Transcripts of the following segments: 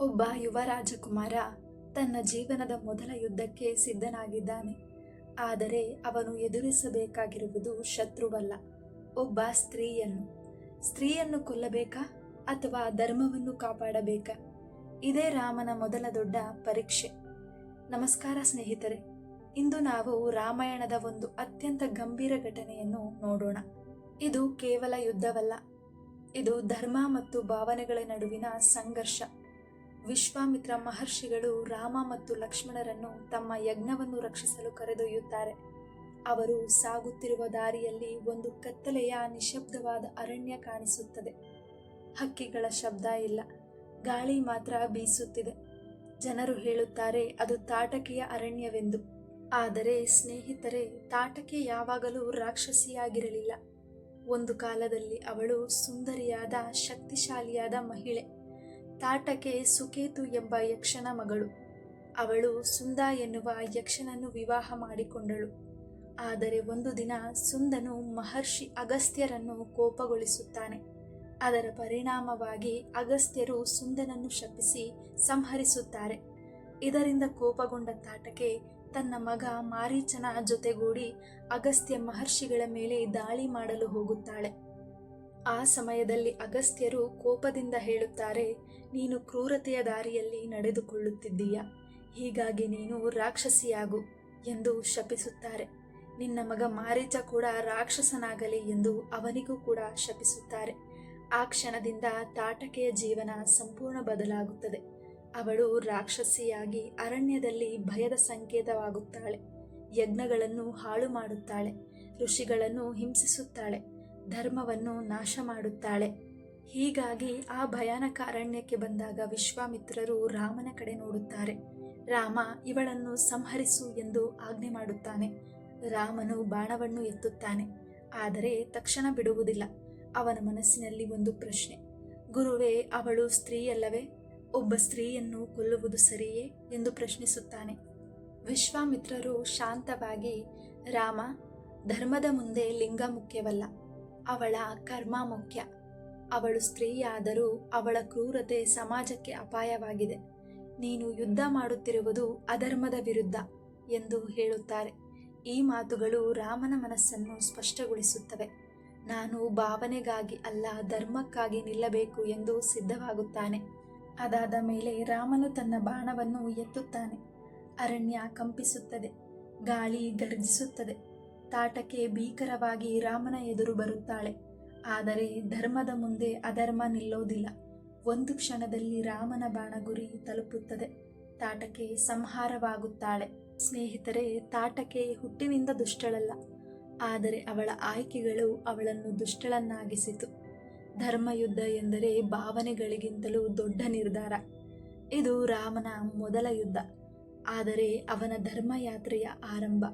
ಒಬ್ಬ ಯುವ ರಾಜಕುಮಾರ ತನ್ನ ಜೀವನದ ಮೊದಲ ಯುದ್ಧಕ್ಕೆ ಸಿದ್ಧನಾಗಿದ್ದಾನೆ. ಆದರೆ ಅವನು ಎದುರಿಸಬೇಕಾಗಿರುವುದು ಶತ್ರುವಲ್ಲ, ಒಬ್ಬ ಸ್ತ್ರೀಯನ್ನು ಕೊಲ್ಲಬೇಕಾ ಅಥವಾ ಧರ್ಮವನ್ನು ಕಾಪಾಡಬೇಕಾ? ಇದೇ ರಾಮನ ಮೊದಲ ದೊಡ್ಡ ಪರೀಕ್ಷೆ. ನಮಸ್ಕಾರ ಸ್ನೇಹಿತರೆ, ಇಂದು ನಾವು ರಾಮಾಯಣದ ಒಂದು ಅತ್ಯಂತ ಗಂಭೀರ ಘಟನೆಯನ್ನು ನೋಡೋಣ. ಇದು ಕೇವಲ ಯುದ್ಧವಲ್ಲ, ಇದು ಧರ್ಮ ಮತ್ತು ಭಾವನೆಗಳ ನಡುವಿನ ಸಂಘರ್ಷ. ವಿಶ್ವಾಮಿತ್ರ ಮಹರ್ಷಿಗಳು ರಾಮ ಮತ್ತು ಲಕ್ಷ್ಮಣರನ್ನು ತಮ್ಮ ಯಜ್ಞವನ್ನು ರಕ್ಷಿಸಲು ಕರೆದೊಯ್ಯುತ್ತಾರೆ. ಅವರು ಸಾಗುತ್ತಿರುವ ದಾರಿಯಲ್ಲಿ ಒಂದು ಕತ್ತಲೆಯ ನಿಶಬ್ದವಾದ ಅರಣ್ಯ ಕಾಣಿಸುತ್ತದೆ. ಹಕ್ಕಿಗಳ ಶಬ್ದ ಇಲ್ಲ, ಗಾಳಿ ಮಾತ್ರ ಬೀಸುತ್ತಿದೆ. ಜನರು ಹೇಳುತ್ತಾರೆ ಅದು ತಾಟಕೆಯ ಅರಣ್ಯವೆಂದು. ಆದರೆ ಸ್ನೇಹಿತರೆ, ತಾಟಕೆ ಯಾವಾಗಲೂ ರಾಕ್ಷಸಿಯಾಗಿರಲಿಲ್ಲ. ಒಂದು ಕಾಲದಲ್ಲಿ ಅವಳು ಸುಂದರಿಯಾದ, ಶಕ್ತಿಶಾಲಿಯಾದ ಮಹಿಳೆ. ತಾಟಕೆ ಸುಕೇತು ಎಂಬ ಯಕ್ಷನ ಮಗಳು. ಅವಳು ಸುಂದ ಎನ್ನುವ ಯಕ್ಷನನ್ನು ವಿವಾಹ ಮಾಡಿಕೊಂಡಳು. ಆದರೆ ಒಂದು ದಿನ ಸುಂದನು ಮಹರ್ಷಿ ಅಗಸ್ತ್ಯರನ್ನು ಕೋಪಗೊಳಿಸುತ್ತಾನೆ. ಅದರ ಪರಿಣಾಮವಾಗಿ ಅಗಸ್ತ್ಯರು ಸುಂದನನ್ನು ಶಪಿಸಿ ಸಂಹರಿಸುತ್ತಾರೆ. ಇದರಿಂದ ಕೋಪಗೊಂಡ ತಾಟಕೆ ತನ್ನ ಮಗ ಮಾರೀಚನ ಜೊತೆಗೂಡಿ ಅಗಸ್ತ್ಯ ಮಹರ್ಷಿಗಳ ಮೇಲೆ ದಾಳಿ ಮಾಡಲು ಹೋಗುತ್ತಾಳೆ. ಆ ಸಮಯದಲ್ಲಿ ಅಗಸ್ತ್ಯರು ಕೋಪದಿಂದ ಹೇಳುತ್ತಾರೆ, ನೀನು ಕ್ರೂರತೆಯ ದಾರಿಯಲ್ಲಿ ನಡೆದುಕೊಳ್ಳುತ್ತಿದ್ದೀಯ, ಹೀಗಾಗಿ ನೀನು ರಾಕ್ಷಸಿಯಾಗು ಎಂದು ಶಪಿಸುತ್ತಾರೆ. ನಿನ್ನ ಮಗ ಮಾರೀಚ ಕೂಡ ರಾಕ್ಷಸನಾಗಲಿ ಎಂದು ಅವನಿಗೂ ಕೂಡ ಶಪಿಸುತ್ತಾರೆ. ಆ ಕ್ಷಣದಿಂದ ತಾಟಕೆಯ ಜೀವನ ಸಂಪೂರ್ಣ ಬದಲಾಗುತ್ತದೆ. ಅವಳು ರಾಕ್ಷಸಿಯಾಗಿ ಅರಣ್ಯದಲ್ಲಿ ಭಯದ ಸಂಕೇತವಾಗುತ್ತಾಳೆ. ಯಜ್ಞಗಳನ್ನು ಹಾಳು ಮಾಡುತ್ತಾಳೆ, ಋಷಿಗಳನ್ನು ಹಿಂಸಿಸುತ್ತಾಳೆ, ಧರ್ಮವನ್ನು ನಾಶ ಮಾಡುತ್ತಾಳೆ. ಹೀಗಾಗಿ ಆ ಭಯಾನಕ ಅರಣ್ಯಕ್ಕೆ ಬಂದಾಗ ವಿಶ್ವಾಮಿತ್ರರು ರಾಮನ ಕಡೆ ನೋಡುತ್ತಾರೆ. ರಾಮ, ಇವಳನ್ನು ಸಂಹರಿಸು ಎಂದು ಆಜ್ಞೆ ಮಾಡುತ್ತಾನೆ. ರಾಮನು ಬಾಣವನ್ನು ಎತ್ತುತ್ತಾನೆ, ಆದರೆ ತಕ್ಷಣ ಬಿಡುವುದಿಲ್ಲ. ಅವನ ಮನಸ್ಸಿನಲ್ಲಿ ಒಂದು ಪ್ರಶ್ನೆ, ಗುರುವೇ, ಅವಳು ಸ್ತ್ರೀಯಲ್ಲವೇ? ಒಬ್ಬ ಸ್ತ್ರೀಯನ್ನು ಕೊಲ್ಲುವುದು ಸರಿಯೇ ಎಂದು ಪ್ರಶ್ನಿಸುತ್ತಾನೆ. ವಿಶ್ವಾಮಿತ್ರರು ಶಾಂತವಾಗಿ, ರಾಮ, ಧರ್ಮದ ಮುಂದೆ ಲಿಂಗ ಮುಖ್ಯವಲ್ಲ, ಅವಳ ಕರ್ಮ ಮುಖ್ಯ. ಅವಳು ಸ್ತ್ರೀಯಾದರೂ ಅವಳ ಕ್ರೂರತೆ ಸಮಾಜಕ್ಕೆ ಅಪಾಯವಾಗಿದೆ. ನೀನು ಯುದ್ಧ ಮಾಡುತ್ತಿರುವುದು ಅಧರ್ಮದ ವಿರುದ್ಧ ಎಂದು ಹೇಳುತ್ತಾರೆ. ಈ ಮಾತುಗಳು ರಾಮನ ಮನಸ್ಸನ್ನು ಸ್ಪಷ್ಟಗೊಳಿಸುತ್ತವೆ. ನಾನು ಭಾವನೆಗಾಗಿ ಅಲ್ಲ, ಧರ್ಮಕ್ಕಾಗಿ ನಿಲ್ಲಬೇಕು ಎಂದು ಸಿದ್ಧವಾಗುತ್ತಾನೆ. ಅದಾದ ಮೇಲೆ ರಾಮನು ತನ್ನ ಬಾಣವನ್ನು ಎತ್ತುತ್ತಾನೆ. ಅರಣ್ಯ ಕಂಪಿಸುತ್ತದೆ, ಗಾಳಿ ಗರ್ಜಿಸುತ್ತದೆ. ತಾಟಕೆ ಭೀಕರವಾಗಿ ರಾಮನ ಎದುರು ಬರುತ್ತಾಳೆ. ಆದರೆ ಧರ್ಮದ ಮುಂದೆ ಅಧರ್ಮ ನಿಲ್ಲೋದಿಲ್ಲ. ಒಂದು ಕ್ಷಣದಲ್ಲಿ ರಾಮನ ಬಾಣ ಗುರಿ ತಲುಪುತ್ತದೆ. ತಾಟಕೆ ಸಂಹಾರವಾಗುತ್ತಾಳೆ. ಸ್ನೇಹಿತರೆ, ತಾಟಕೆ ಹುಟ್ಟಿನಿಂದ ದುಷ್ಟಳಲ್ಲ, ಆದರೆ ಅವಳ ಆಯ್ಕೆಗಳು ಅವಳನ್ನು ದುಷ್ಟಳನ್ನಾಗಿಸಿತು. ಧರ್ಮಯುದ್ಧ ಎಂದರೆ ಭಾವನೆಗಳಿಗಿಂತಲೂ ದೊಡ್ಡ ನಿರ್ಧಾರ. ಇದು ರಾಮನ ಮೊದಲ ಯುದ್ಧ, ಆದರೆ ಅವನ ಧರ್ಮಯಾತ್ರೆಯ ಆರಂಭ.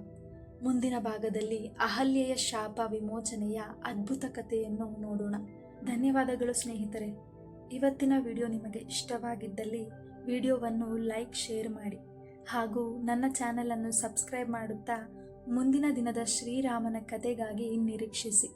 ಮುಂದಿನ ಭಾಗದಲ್ಲಿ ಅಹಲ್ಯೆಯ ಶಾಪ ವಿಮೋಚನೆಯ ಅದ್ಭುತ ಕಥೆಯನ್ನು ನೋಡೋಣ. ಧನ್ಯವಾದಗಳು ಸ್ನೇಹಿತರೆ. ಇವತ್ತಿನ ವಿಡಿಯೋ ನಿಮಗೆ ಇಷ್ಟವಾಗಿದ್ದಲ್ಲಿ ವಿಡಿಯೋವನ್ನು ಲೈಕ್, ಶೇರ್ ಮಾಡಿ ಹಾಗೂ ನನ್ನ ಚಾನೆಲನ್ನು ಸಬ್ಸ್ಕ್ರೈಬ್ ಮಾಡುತ್ತಾ ಮುಂದಿನ ದಿನದ ಶ್ರೀರಾಮನ ಕಥೆಗಾಗಿ ನಿರೀಕ್ಷಿಸಿ.